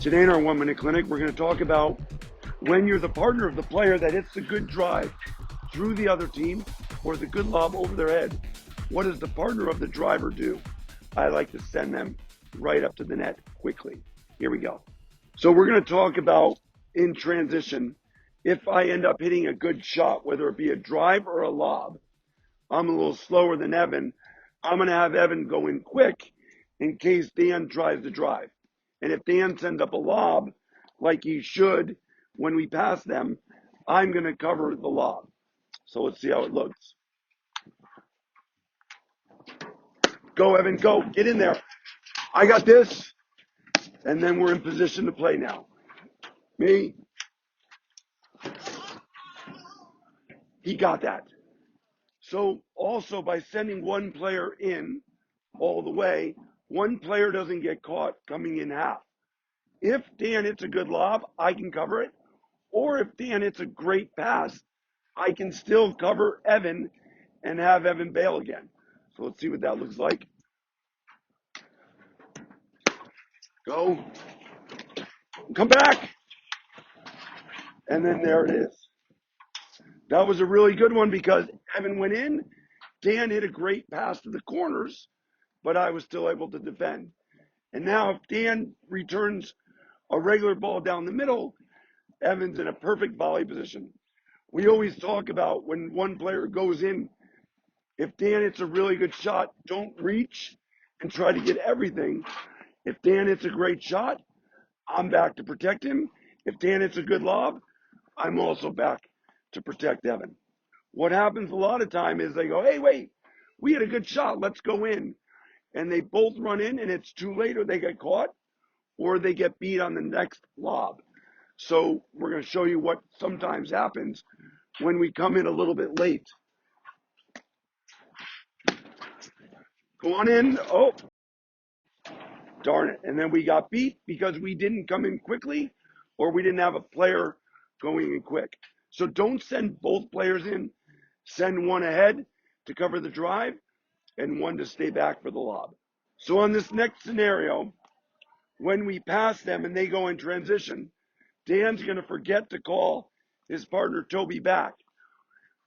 Today in our 1-minute clinic, we're going to talk about when you're the partner of the player that hits the good drive through the other team or the good lob over their head. What does the partner of the driver do? I like to send them right up to the net quickly. Here we go. So we're going to talk about in transition, if I end up hitting a good shot, whether it be a drive or a lob, I'm a little slower than Evan. I'm going to have Evan go in quick in case Dan tries to drive. And if Dan sends up a lob, like he should when we pass them, I'm going to cover the lob. So let's see how it looks. Go, Evan, go. Get in there. I got this. And then we're in position to play now. Me. He got that. So also by sending one player in all the way, one player doesn't get caught coming in half. If Dan hits a good lob, I can cover it. Or if Dan hits a great pass, I can still cover Evan and have Evan bail again. So let's see what that looks like. Go. Come back. And then there it is. That was a really good one because Evan went in. Dan hit a great pass to the corners, but I was still able to defend. And now if Dan returns a regular ball down the middle, Evan's in a perfect volley position. We always talk about when one player goes in, if Dan hits a really good shot, don't reach and try to get everything. If Dan hits a great shot, I'm back to protect him. If Dan hits a good lob, I'm also back to protect Evan. What happens a lot of time is they go, hey, wait, we had a good shot, let's go in. And they both run in and it's too late, or they get caught or they get beat on the next lob. So we're going to show you what sometimes happens when we come in a little bit late. Go on in. Oh, darn it. And then we got beat because we didn't come in quickly or we didn't have a player going in quick. So don't send both players in. Send one ahead to cover the drive and one to stay back for the lob. So on this next scenario, when we pass them and they go in transition, Dan's going to forget to call his partner Toby back.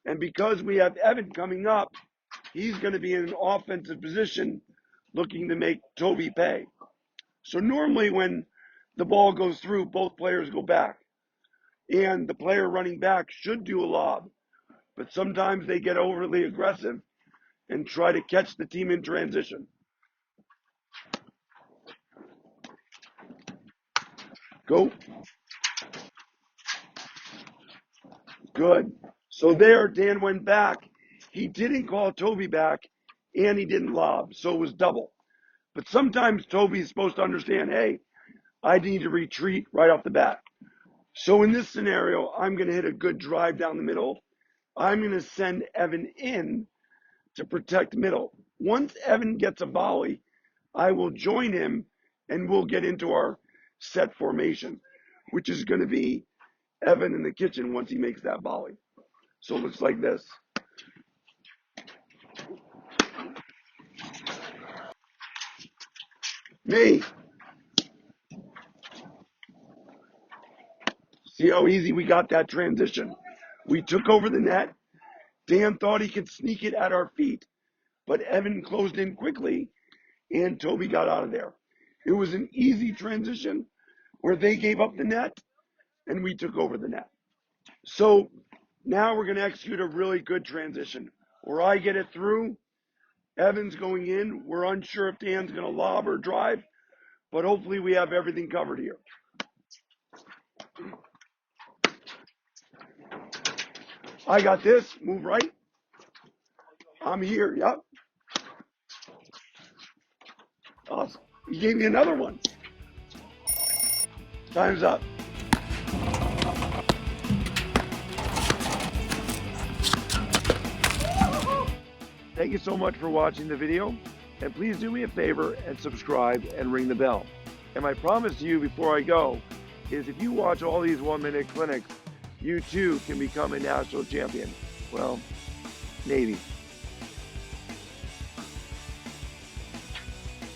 And because we have Evan coming up, he's going to be in an offensive position looking to make Toby pay. So normally when the ball goes through, both players go back. And the player running back should do a lob. But sometimes they get overly aggressive and try to catch the team in transition. Go. Good. So there, Dan went back. He didn't call Toby back, and he didn't lob, so it was double. But sometimes Toby's supposed to understand, hey, I need to retreat right off the bat. So in this scenario, I'm going to hit a good drive down the middle. I'm going to send Evan in to protect middle. Once Evan gets a volley, I will join him, and we'll get into our set formation, which is going to be Evan in the kitchen once he makes that volley. So it looks like this. Me. See how easy we got that transition? We took over the net. Dan thought he could sneak it at our feet, but Evan closed in quickly, and Toby got out of there. It was an easy transition where they gave up the net, and we took over the net. So now we're going to execute a really good transition where I get it through. Evan's going in. We're unsure if Dan's going to lob or drive, but hopefully we have everything covered here. I got this. Move right. I'm here. Yep. Awesome. He gave me another one. Time's up. Thank you so much for watching the video, and please do me a favor and subscribe and ring the bell. And my promise to you before I go is if you watch all these 1-minute clinics, you too can become a national champion. Well, maybe.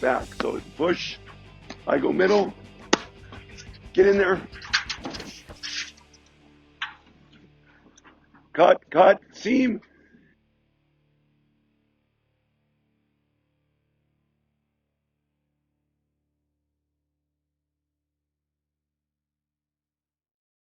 Back, so push, I go middle, Get in there. Cut, seam.